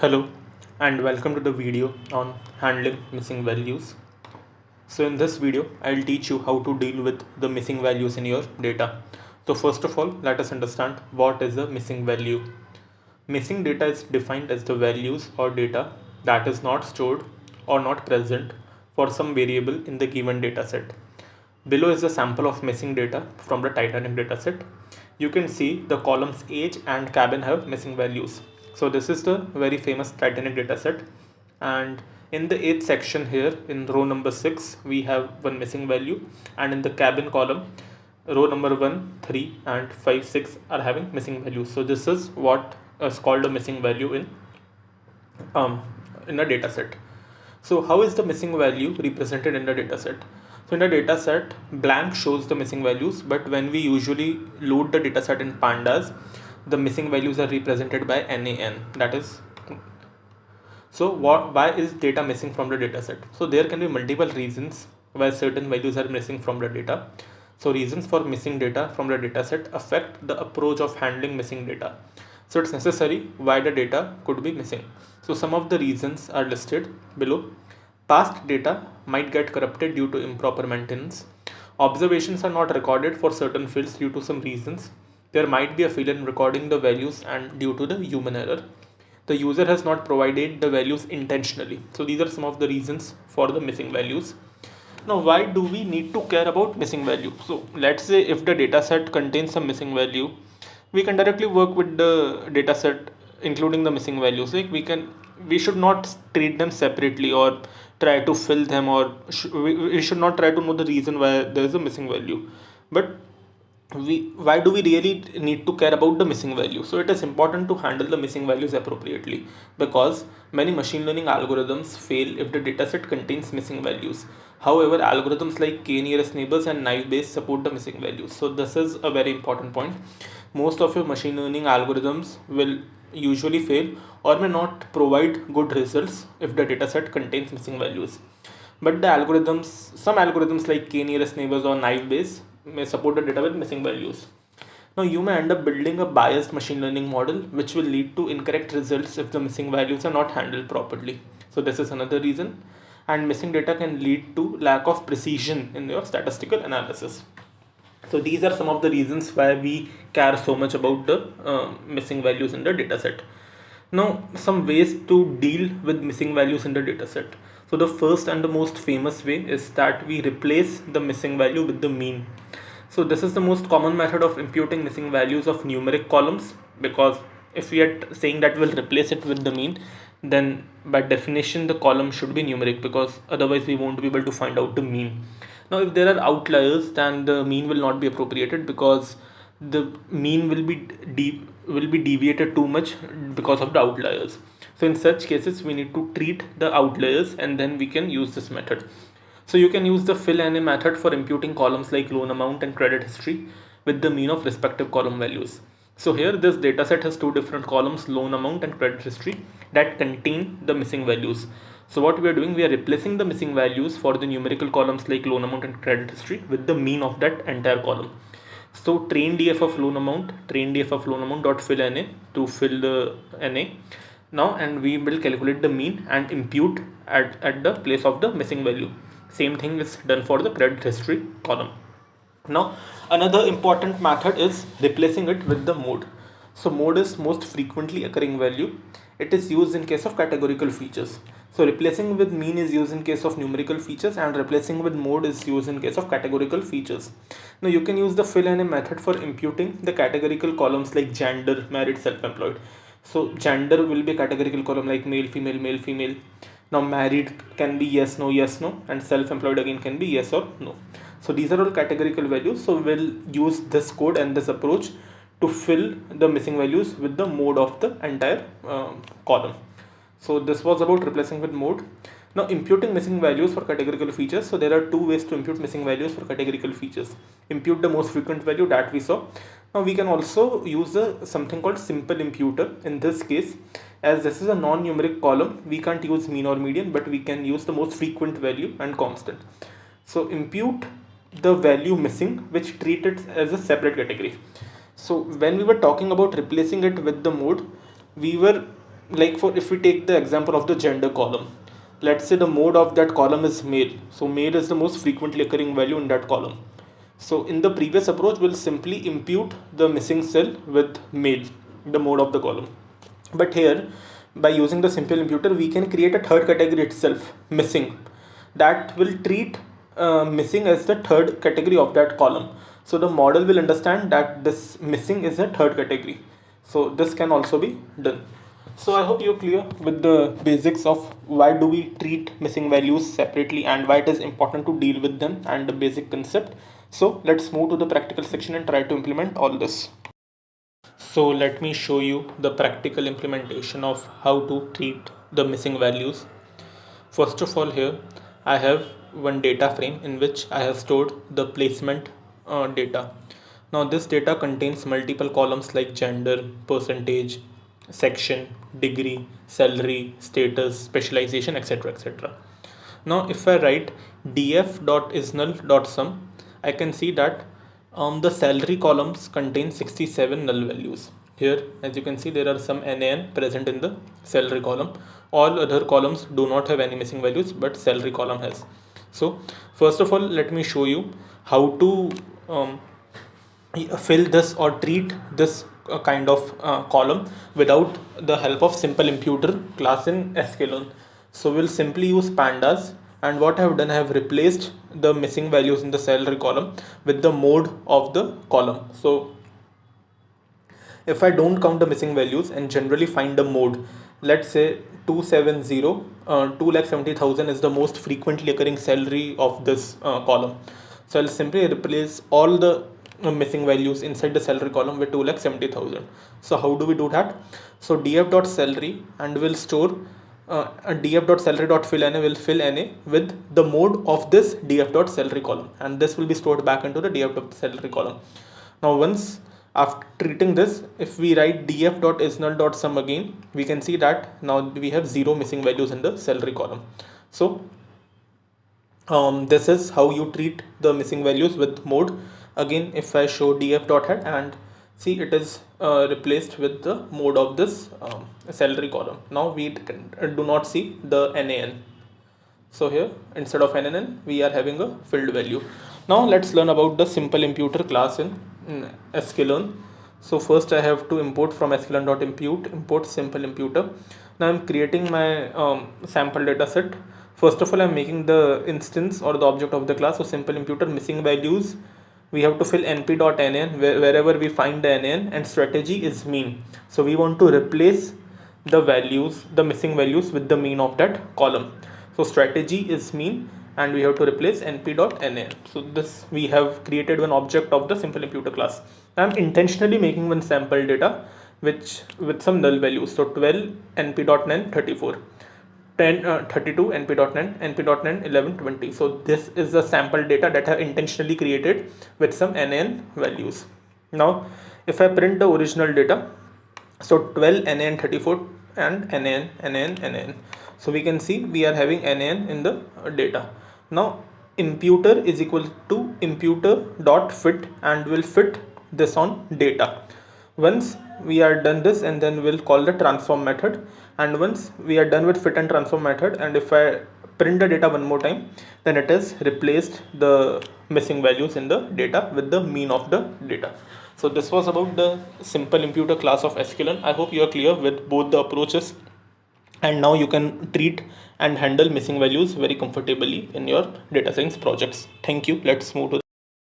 Hello and welcome to the video on handling missing values. So in this video, I'll teach you how to deal with the missing values in your data. So first of all, let us understand what is a missing value. Missing data is defined as the values or data that is not stored or not present for some variable in the given dataset. Below is a sample of missing data from the Titanic dataset. You can see the columns age and cabin have missing values. So this is the very famous Titanic dataset, and in the eighth section here in row number 6 we have one missing value, and in the cabin column row number 1, 3 and 5, 6 are having missing values. So this is what is called a missing value in a dataset. So how is the missing value represented in the dataset? So in the dataset, blank shows the missing values, but when we usually load the dataset in pandas, the missing values are represented by NaN. That is, so why is data missing from the dataset? So there can be multiple reasons why certain values are missing from the data. So reasons for missing data from the dataset affect the approach of handling missing data. So it's necessary why the data could be missing. So some of the reasons are listed below. Past data might get corrupted due to improper maintenance. Observations are not recorded for certain fields due to some reasons. There might be a failure in recording the values and due to the human error. The user has not provided the values intentionally. So these are some of the reasons for the missing values. Now, why do we need to care about missing value? So let's say if the dataset contains some missing value, we can directly work with the dataset including the missing values. Like we should not treat them separately or try to fill them, or we should not try to know the reason why there is a missing value. But why do we really need to care about the missing value? So it is important to handle the missing values appropriately, because many machine learning algorithms fail if the dataset contains missing values. However, algorithms like k-nearest neighbors and naive Bayes support the missing values. So this is a very important point. Most of your machine learning algorithms will usually fail or may not provide good results if the dataset contains missing values. But some algorithms like k-nearest neighbors or naive Bayes may support the data with missing values. Now you may end up building a biased machine learning model which will lead to incorrect results if the missing values are not handled properly. So this is another reason, and missing data can lead to lack of precision in your statistical analysis. So these are some of the reasons why we care so much about the missing values in the dataset. Now, some ways to deal with missing values in the dataset. So the first and the most famous way is that we replace the missing value with the mean. So this is the most common method of imputing missing values of numeric columns, because if we are saying that we'll replace it with the mean, then by definition the column should be numeric, because otherwise we won't be able to find out the mean. Now if there are outliers, then the mean will not be appropriated, because the mean will be deviated too much because of the outliers. So in such cases we need to treat the outliers and then we can use this method. So you can use the fill NA method for imputing columns like loan amount and credit history with the mean of respective column values. So here this dataset has two different columns, loan amount and credit history, that contain the missing values. So what we are doing, we are replacing the missing values for the numerical columns like loan amount and credit history with the mean of that entire column. So train df of loan amount dot fill NA to fill the NA now, and we will calculate the mean and impute at the place of the missing value. Same thing is done for the credit history column. Now another important method is replacing it with the mode. So mode is most frequently occurring value. It is used in case of categorical features. So replacing with mean is used in case of numerical features, and replacing with mode is used in case of categorical features. Now you can use the fill NA method for imputing the categorical columns like gender, married, self-employed. So gender will be a categorical column like male, female, male, female. Now married can be yes, no, and self-employed again can be yes or no. So these are all categorical values. So we'll use this code and this approach to fill the missing values with the mode of the entire column. So this was about replacing with mode. Now imputing missing values for categorical features. So there are two ways to impute missing values for categorical features. Impute the most frequent value that we saw. Now we can also use something called simple imputer. In this case, as this is a non-numeric column, we can't use mean or median, but we can use the most frequent value and constant. So impute the value missing, which treat it as a separate category. So when we were talking about replacing it with the mode, we were like for if we take the example of the gender column, let's say the mode of that column is male, so male is the most frequently occurring value in that column. So in the previous approach, we'll simply impute the missing cell with male, the mode of the column. But here, by using the simple imputer, we can create a third category itself, missing, that will treat missing as the third category of that column. So the model will understand that this missing is a third category. So this can also be done. So I hope you're clear with the basics of why do we treat missing values separately and why it is important to deal with them and the basic concept. So let's move to the practical section and try to implement all this. So let me show you the practical implementation of how to treat the missing values. First of all, here I have one data frame in which I have stored the placement data. Now this data contains multiple columns like gender, percentage, section, degree, salary, status, specialization, etc. etc. Now if I write df.isNull.sum, I can see that the salary columns contain 67 null values. Here, as you can see, there are some NaN present in the salary column. All other columns do not have any missing values, but salary column has. So first of all, let me show you how to fill this or treat this kind of column without the help of simple imputer class in sklearn. So we'll simply use pandas, and what I have done, I have replaced the missing values in the salary column with the mode of the column. So if I don't count the missing values and generally find the mode, let's say 270, 2,70,000 is the most frequently occurring salary of this column. So I'll simply replace all the missing values inside the salary column with 2,70,000. So how do we do that? So df.salary, and we'll store df.salary.fill na will fill na with the mode of this df.salary column, and this will be stored back into the df.salary column. Now once after treating this, if we write df.isNull.sum again, we can see that now we have 0 missing values in the salary column. So this is how you treat the missing values with mode. Again, if I show df.head, and see, it is replaced with the mode of this salary column. Now we do not see the NaN. So here, instead of NaN, we are having a filled value. Now let's learn about the simple imputer class in sklearn. So first I have to import from sklearn.impute, import simple imputer. Now I'm creating my sample data set. First of all, I'm making the instance or the object of the class. So simple imputer missing values, we have to fill np.nan wherever we find the nan, and strategy is mean. So we want to replace the values, the missing values, with the mean of that column. So strategy is mean, and we have to replace np.nan. So this, we have created one object of the simple imputer class. I'm intentionally making one sample data which with some null values. So 12 np.nan 34, 10 32 np.nan, np.nan 11 20. So this is the sample data that I have intentionally created with some nan values. Now if I print the original data, so 12 nan 34 and nan. So we can see we are having nan in the data. Now imputer is equal to imputer dot fit, and will fit this on data. Once we are done this, and then we'll call the transform method, and once we are done with fit and transform method, and if I print the data one more time, then it has replaced the missing values in the data with the mean of the data. So this was about the simple imputer class of sklearn. I hope you are clear with both the approaches, and now you can treat and handle missing values very comfortably in your data science projects. Thank you. Let's move to